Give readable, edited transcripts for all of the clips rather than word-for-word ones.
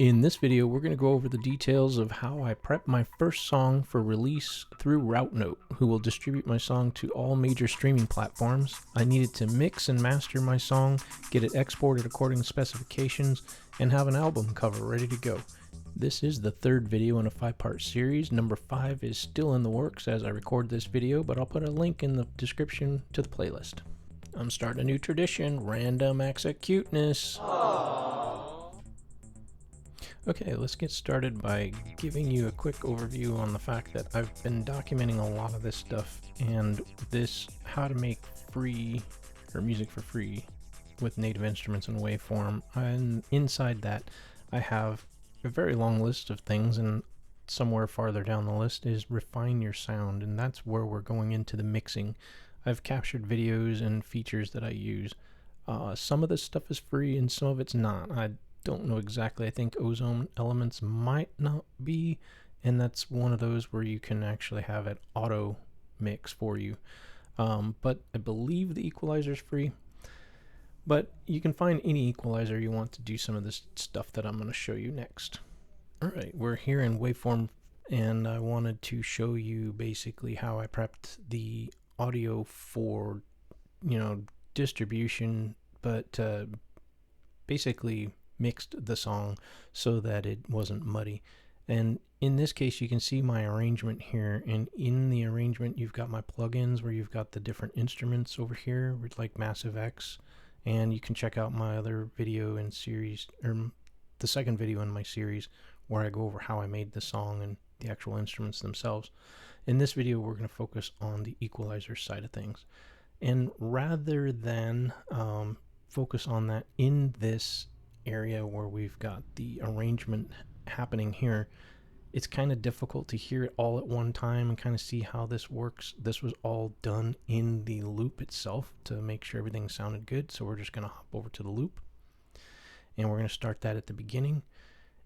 In this video, we're going to go over the details of how I prep my first song for release through RouteNote, who will distribute my song to all major streaming platforms. I needed to mix and master my song, get it exported according to specifications, and have an album cover ready to go. This is the third video in a 5-part series. Number 5 is still in the works as I record this video, but I'll put a link in the description to the playlist. I'm starting a new tradition, random acts of cuteness. Okay, let's get started by giving you a quick overview on the fact that I've been documenting a lot of this stuff and this how to make free or music for free with native instruments and waveform. And inside that, I have a very long list of things, and somewhere farther down the list is refine your sound, and that's where we're going into the mixing. I've captured videos and features that I use. Some of this stuff is free and some of it's not. I don't know exactly. I think Ozone Elements might not be, and that's one of those where you can actually have it auto mix for you. But I believe the equalizer is free, but you can find any equalizer you want to do some of this stuff that I'm going to show you next. Alright, we're here in waveform, and I wanted to show you basically how I prepped the audio for, distribution, but basically mixed the song so that it wasn't muddy. And in this case, you can see my arrangement here, and in the arrangement you've got my plugins where you've got the different instruments over here with like Massive X, and you can check out my other video in series, or the second video in my series, where I go over how I made the song and the actual instruments themselves. In this video, we're going to focus on the equalizer side of things, and rather than focus on that in this area where we've got the arrangement happening here, it's kind of difficult to hear it all at one time and kind of see how this works. This was all done in the loop itself to make sure everything sounded good, so we're just going to hop over to the loop, and we're going to start that at the beginning,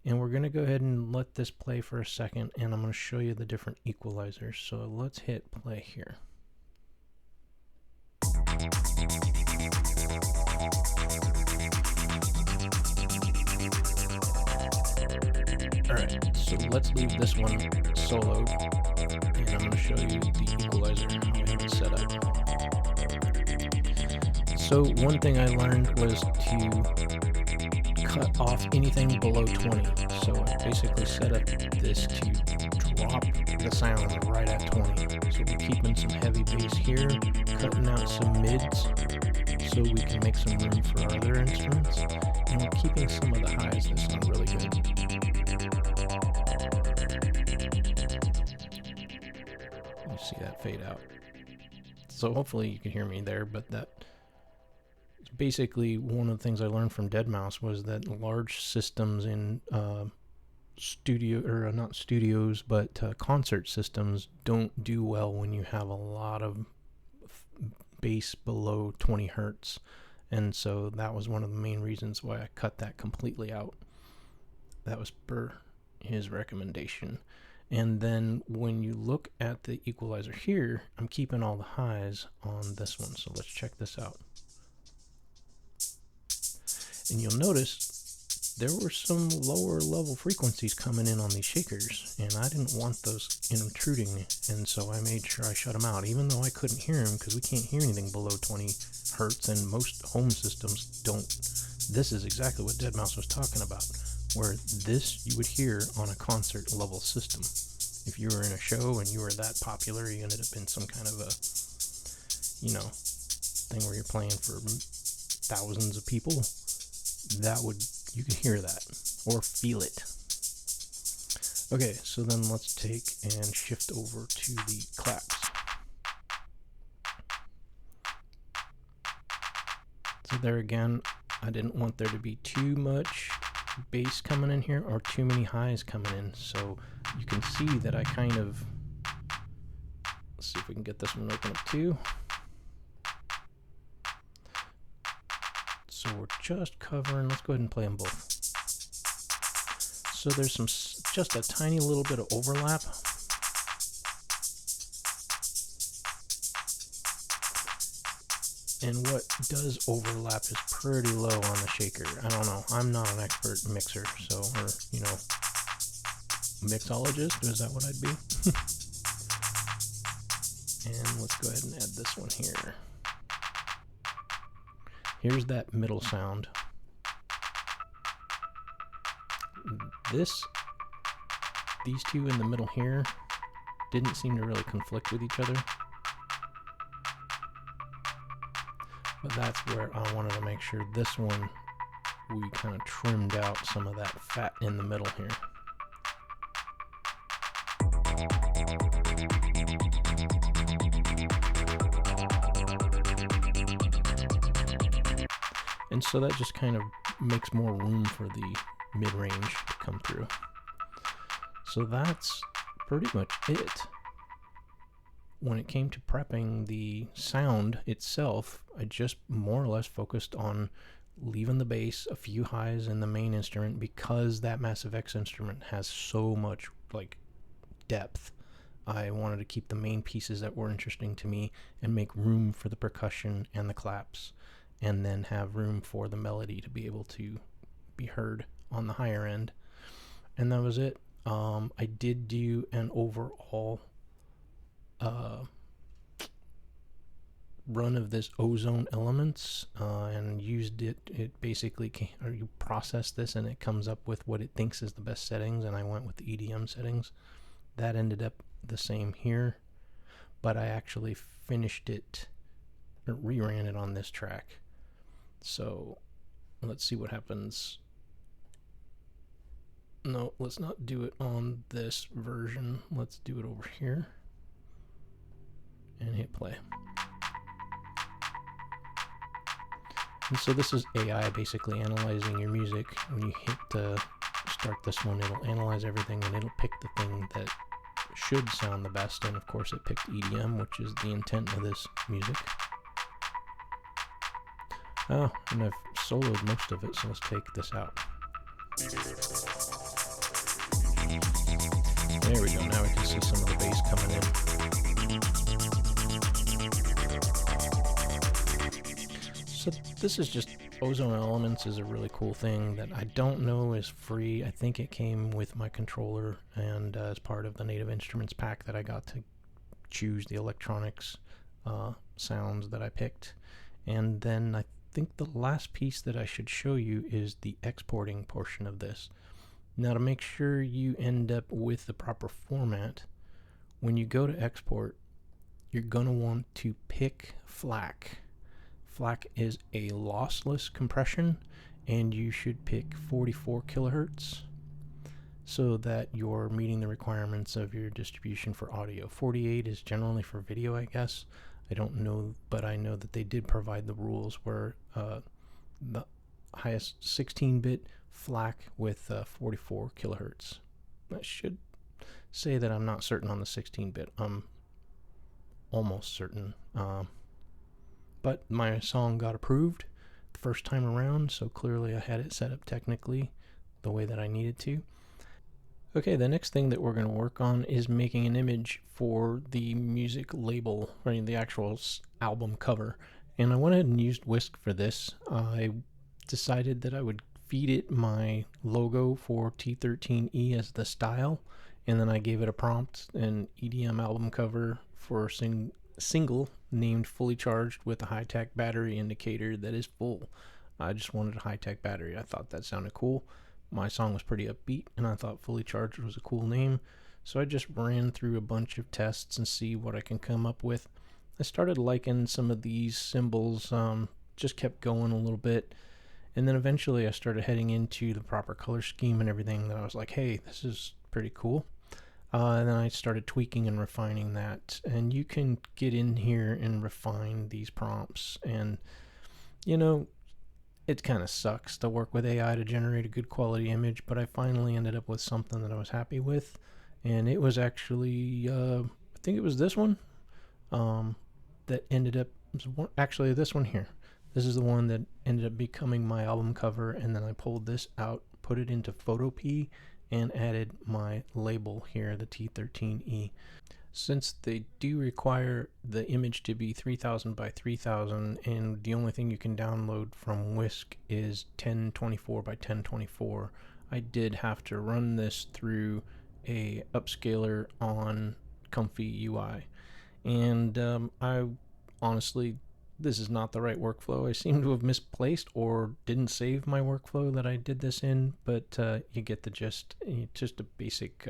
and we're going to go ahead and let this play for a second, and I'm going to show you the different equalizers. So let's hit play here. Alright, so let's leave this one soloed, and I'm going to show you the equalizer, how I have it set up. So one thing I learned was to cut off anything below 20. So I basically set up this to drop the sound right at 20. So we're keeping some heavy bass here, cutting out some mids so we can make some room for our other instruments, and we're keeping some of the highs that sound really good. You see that fade out. So hopefully you can hear me there, but that basically one of the things I learned from deadmau5 was that large systems in not studios, but concert systems don't do well when you have a lot of bass below 20 hertz, and so that was one of the main reasons why I cut that completely out. That was per his recommendation. And then when you look at the equalizer here, I'm keeping all the highs on this one, so let's check this out. And you'll notice there were some lower level frequencies coming in on these shakers, and I didn't want those intruding, and so I made sure I shut them out, even though I couldn't hear them, because we can't hear anything below 20 hertz, and most home systems don't. This is exactly what deadmau5 was talking about, where this you would hear on a concert level system. If you were in a show and you were that popular, you ended up in some kind of a, thing where you're playing for thousands of people, you could hear that or feel it. Okay, so then let's take and shift over to the claps. So there again, I didn't want there to be too much bass coming in here or too many highs coming in, so you can see that I kind of, let's see if we can get this one open up too. So we're just covering, let's go ahead and play them both. So there's just a tiny little bit of overlap. and what does overlap is pretty low on the shaker. I don't know. I'm not an expert mixer, so, or, you know, mixologist, is that what I'd be? And let's go ahead and add this one here. Here's that middle sound. These two in the middle here didn't seem to really conflict with each other. But that's where I wanted to make sure this one, we kind of trimmed out some of that fat in the middle here. And so that just kind of makes more room for the mid-range to come through. So that's pretty much it. When it came to prepping the sound itself, I just more or less focused on leaving the bass, a few highs in the main instrument, because that Massive X instrument has so much like depth. I wanted to keep the main pieces that were interesting to me and make room for the percussion and the claps, and then have room for the melody to be able to be heard on the higher end. And that was it. I did do an overall run of this Ozone Elements and used it. It basically you process this and it comes up with what it thinks is the best settings, and I went with the EDM settings. That ended up the same here, but I actually finished it or reran it on this track. So let's see what happens. No, let's not do it on this version. Let's do it over here and hit play. And so this is AI basically analyzing your music. When you hit start this one, it'll analyze everything and it'll pick the thing that should sound the best. And of course it picked EDM, which is the intent of this music. Oh, and I've soloed most of it, so let's take this out. There we go, now we can see some of the bass coming in. So this is just Ozone Elements is a really cool thing that I don't know is free. I think it came with my controller and as part of the Native Instruments pack that I got to choose the electronics sounds that I picked. And then I think the last piece that I should show you is the exporting portion of this. Now, to make sure you end up with the proper format, when you go to export, you're going to want to pick FLAC. FLAC is a lossless compression, and you should pick 44 kilohertz so that you're meeting the requirements of your distribution for audio. 48 is generally for video, I guess. I don't know, but I know that they did provide the rules where the highest 16-bit FLAC with 44 kilohertz. I should say that I'm not certain on the 16-bit. I'm almost certain. But my song got approved the first time around, so clearly I had it set up technically the way that I needed to. Okay, the next thing that we're going to work on is making an image for the music label, or the actual album cover. And I went ahead and used Whisk for this. I decided that I would feed it my logo for T13E as the style, and then I gave it a prompt, an EDM album cover for single named Fully Charged with a high-tech battery indicator that is full. I just wanted a high-tech battery. I thought that sounded cool. My song was pretty upbeat, and I thought Fully Charged was a cool name, so I just ran through a bunch of tests and see what I can come up with. I started liking some of these symbols, just kept going a little bit, and then eventually I started heading into the proper color scheme and everything that I was like, hey, this is pretty cool. And then I started tweaking and refining that, and you can get in here and refine these prompts, and you know, it kind of sucks to work with AI to generate a good quality image, but I finally ended up with something that I was happy with, and it was actually, I think it was this one that ended up, actually this one here. This is the one that ended up becoming my album cover, and then I pulled this out, put it into Photopea, and added my label here, the T13E. Since they do require the image to be 3000 by 3000, and the only thing you can download from Whisk is 1024 by 1024, I did have to run this through a upscaler on Comfy UI. And I honestly, this is not the right workflow. I seem to have misplaced or didn't save my workflow that I did this in, but you get the gist. It's just a basic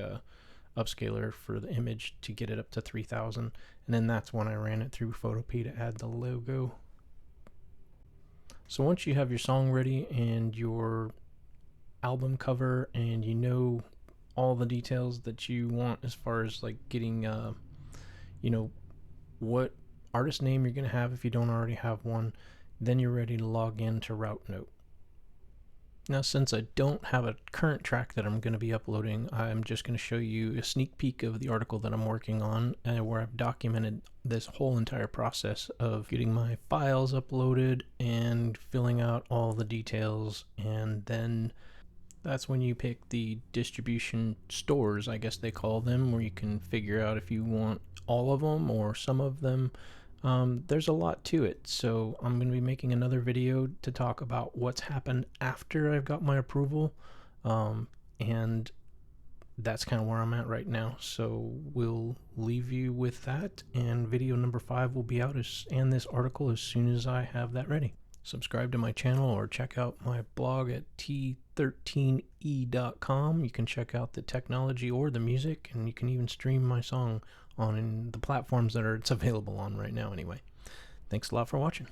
upscaler for the image to get it up to 3000, and then that's when I ran it through Photopea to add the logo. So once you have your song ready and your album cover, and you know all the details that you want as far as like getting what artist name you're going to have if you don't already have one, then you're ready to log into RouteNote. Now, since I don't have a current track that I'm going to be uploading, I'm just going to show you a sneak peek of the article that I'm working on, where I've documented this whole entire process of getting my files uploaded and filling out all the details. And then that's when you pick the distribution stores, I guess they call them, where you can figure out if you want all of them or some of them. There's a lot to it, so I'm going to be making another video to talk about what's happened after I've got my approval, and that's kind of where I'm at right now. So we'll leave you with that, and video number 5 will be out and this article as soon as I have that ready. Subscribe to my channel or check out my blog at t13e.com. You can check out the technology or the music, and you can even stream my song on the platforms that it's available on right now anyway. Thanks a lot for watching.